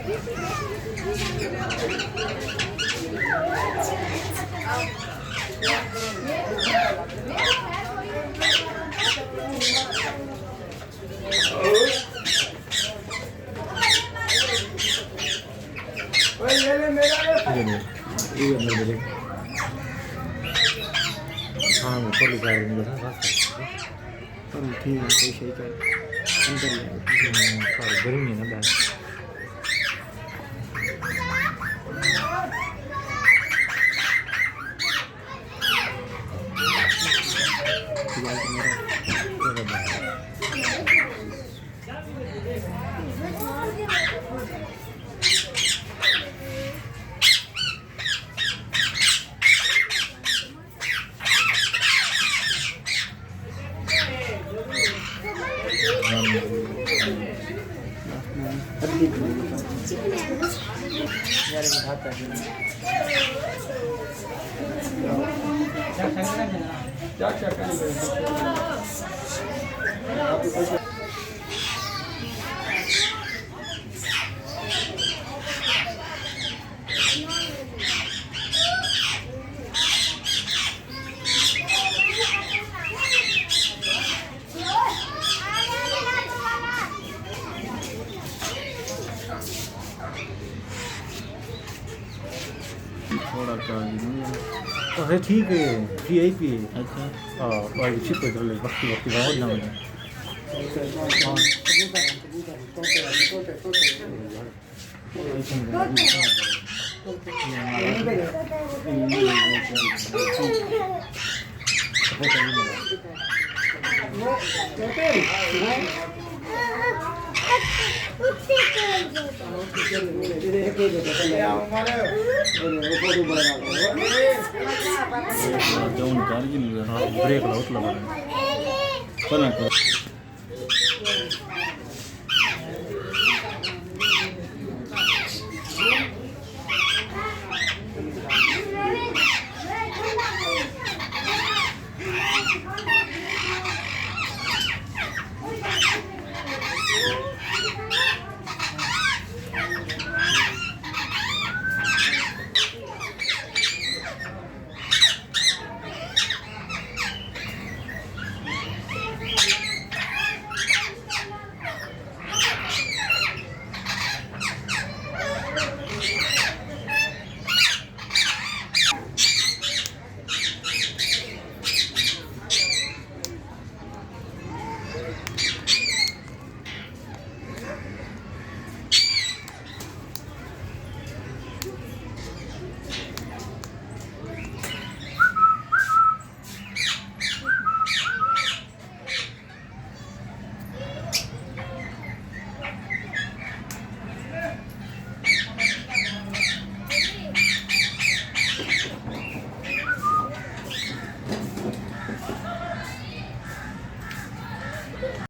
हाँ मैं पहले जा रही हूँ पर ठीक है कोई सही कर अंदर गर्मी है ना बाहर थोड़ा तो है ठीक है VIP है अच्छा हाँ वाइड चिप पे चले वक्ती वक्ती बहुत ना है ब्रेक लाउट लगा